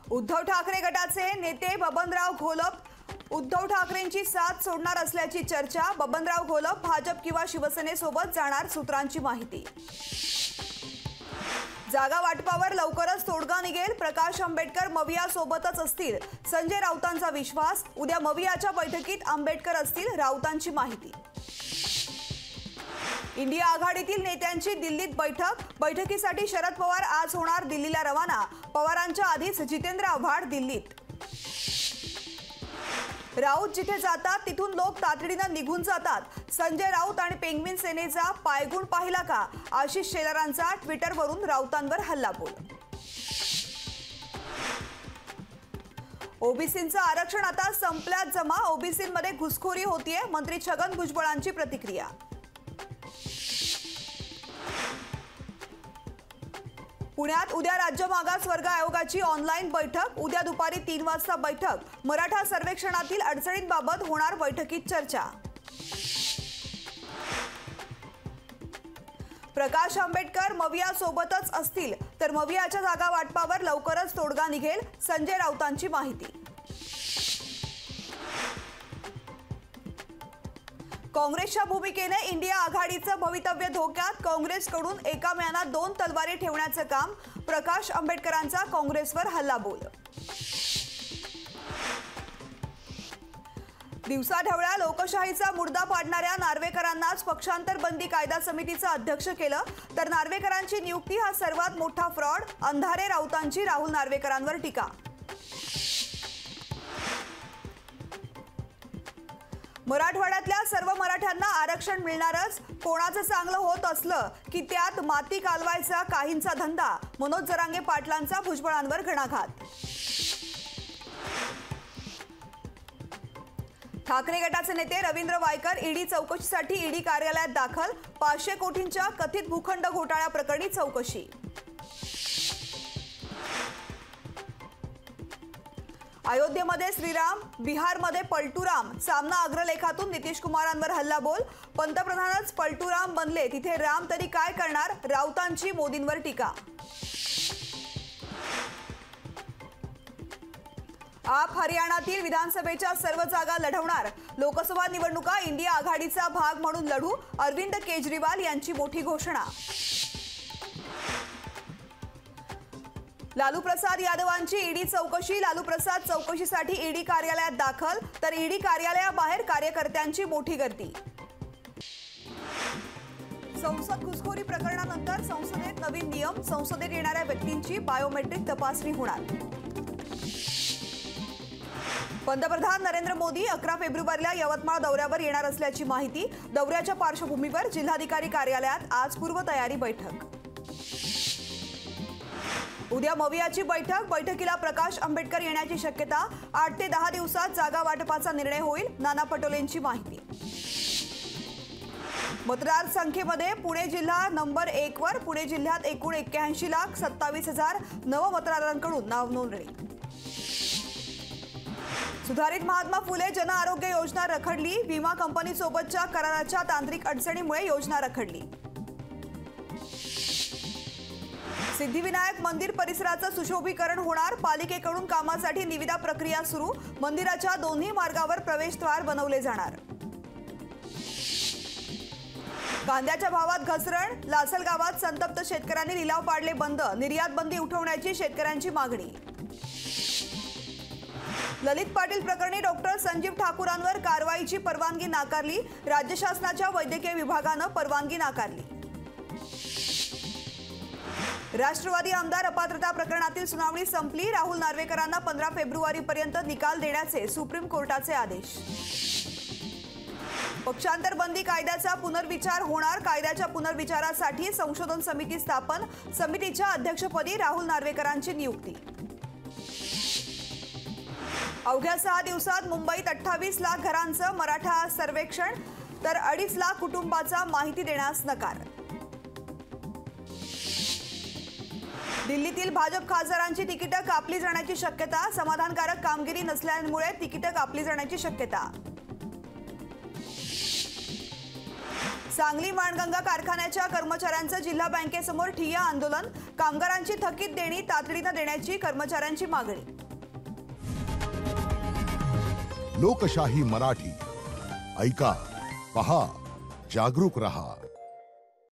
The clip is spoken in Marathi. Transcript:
उद्धव ठाकरे गटाचे नेते बबनराव घोलप उद्धव ठाकरेंची साथ सोडणार असल्याची चर्चा। बबनराव घोलप भाजप किंवा शिवसेनेसोबत जाणार, सूत्रांची माहिती। जागा वाटपावर लवकरच तोडगा निघेल, प्रकाश आंबेडकर मविया सोबतच असतील, संजय राऊतांचा विश्वास। उद्या मवियाच्या बैठकीत आंबेडकर असतील, राऊतांची माहिती। इंडिया आघाडीतील नेत्यांची दिल्लीत बैठकीसाठी शरद पवार आज होणार दिल्लीला रवाना। पवारांच्या आधीच जितेंद्र आव्हाड दिल्लीत। राऊत जिथे जातात तिथून लोक तातडीने निघून जातात। संजय राऊत आणि पेंगविन सेनेचा पायगुण पाहिला का? आशिष शेलारांचा ट्विटरवरून राऊतांवर हल्लाबोल। ओबीसींचं आरक्षण आता संपल्यात जमा, ओबीसींमध्ये घुसखोरी होतीये, मंत्री छगन भुजबळांची प्रतिक्रिया। पुण्यात उद्या राज्य मागासवर्ग आयोगाची ऑनलाईन बैठक। उद्या दुपारी 3 वाजता बैठक। मराठा सर्वेक्षणातील अडचणींबाबत होणार बैठकीत चर्चा। प्रकाश आंबेडकर मविया सोबतच असतील, तर मवियाच्या जागा वाटपावर लवकरच तोडगा निघेल, संजय राऊतांची माहिती। काँग्रेसच्या भूमिकेने इंडिया आघाडीचं भवितव्य धोक्यात, काँग्रेसकडून एका म्यानात 2 तलवारी ठेवण्याचं काम। प्रकाश आंबेडकरांचा काँग्रेसवर हल्लाबोल। दिवसाढवळ्या लोकशाहीचा मुर्दा पाडणाऱ्या नार्वेकरांनाच पक्षांतर बंदी कायदा समितीचं अध्यक्ष केलं, तर नार्वेकरांची नियुक्ती हा सर्वात मोठा फ्रॉड। अंधारे राऊतांची राहुल नार्वेकरांवर टीका। मराठवाड्यातल्या सर्व मराठ्यांना आरक्षण मिळणारच, कोणाचं चांगलं होत असलं की त्यात माती कालवायचा काहींचा धंदा। मनोज जरांगे पाटलांचा भुजबळांवर घणाघात। ठाकरे गटाचे नेते रवींद्र वायकर ईडी चौकशीसाठी ईडी कार्यालयात दाखल। 500 कोटींच्या कथित भूखंड घोटाळ्याप्रकरणी चौकशी। अयोध्येमध्ये श्रीराम, बिहारमध्ये पलटूराम, सामना अग्रलेखातून नितीश कुमारांवर हल्लाबोल। पंतप्रधानच पलटूराम बनले तिथे राम तरी काय करणार? राऊतांची मोदींवर टीका। आप हरियाणातील विधानसभेच्या सर्व जागा लढवणार, लोकसभा निवडणुका इंडिया आघाडीचा भाग म्हणून लढू, अरविंद केजरीवाल यांची मोठी घोषणा। लालू प्रसाद यादवांची ईडी चौकशी, लालू प्रसाद चौकशीसाठी ईडी कार्यालयात दाखल, तर ईडी कार्यालयाबाहेर कार्यकर्त्यांची मोठी गर्दी। संसद घुसखोरी प्रकरणानंतर संसदेत नवीन नियम, संसदेत येणाऱ्या व्यक्तींची बायोमेट्रिक तपासणी होणार। पंतप्रधान नरेंद्र मोदी 11 फेब्रुवारीला यवतमाळ दौऱ्यावर येणार असल्याची माहिती। दौऱ्याच्या पार्श्वभूमीवर जिल्हाधिकारी कार्यालयात आज पूर्वतयारी बैठक। उद्या मवियाची बैठकीला प्रकाश आंबेडकर येण्याची शक्यता। 8 ते 10 दिवसात जागा वाटपाचा निर्णय होईल, नाना पटोलेंची माहिती। मतदार संख्येमध्ये पुणे जिल्हा नंबर 1 वर, पुणे जिल्ह्यात एकूण 81,27,000 नवमतदारांकडून नाव नोंदणी। सुधारित महात्मा फुले जन आरोग्य योजना रखडली, विमा कंपनीसोबतच्या कराराच्या तांत्रिक अडचणीमुळे योजना रखडली। सिद्धिविनायक मंदिर परिसराचं सुशोभीकरण होणार, पालिकेकडून कामासाठी निविदा प्रक्रिया सुरू, मंदिराच्या दोन्ही मार्गावर प्रवेशद्वार बनवले जाणार। कांद्याच्या भावात घसरण, लासलगावात संतप्त शेतकऱ्यांनी लिलाव पाडले बंद, निर्यात बंदी उठवण्याची शेतकऱ्यांची मागणी। ललित पाटील प्रकरणी डॉक्टर संजीव ठाकूरांवर कारवाईची परवानगी नाकारली, राज्य शासनाच्या वैद्यकीय विभागानं परवानगी नाकारली। राष्ट्रवादी आमदार अपात्रता प्रकरणातील सुनावणी संपली, राहुल नार्वेकरांना 15 फेब्रुवारीपर्यंत निकाल देण्याचे सुप्रीम कोर्टाचे आदेश। पक्षांतर बंदी कायद्याचा पुनर्विचार होणार, कायद्याच्या पुनर्विचारासाठी संशोधन समिती स्थापन, समितीच्या अध्यक्षपदी राहुल नार्वेकरांची नियुक्ती। अवघ्या 6 दिवसात मुंबईत 28 लाख घरांचं मराठा सर्वेक्षण, तर 2.5 लाख कुटुंबाचा माहिती देण्यास नकार। दिल्लीतील भाजप खासदारांची तिकीटं कापली जाण्याची शक्यता, समाधानकारक कामगिरी नसल्यामुळे तिकीटं कापली जाण्याची शक्यता। सांगली माणगंगा कारखान्याच्या कर्मचाऱ्यांचं जिल्हा बँकेसमोर ठिय्या आंदोलन. कामगारांची थकीत देणी तातडीनं देण्याची कर्मचाऱ्यांची मागणी. लोकशाही मराठी ऐका, पहा, जागरूक रहा.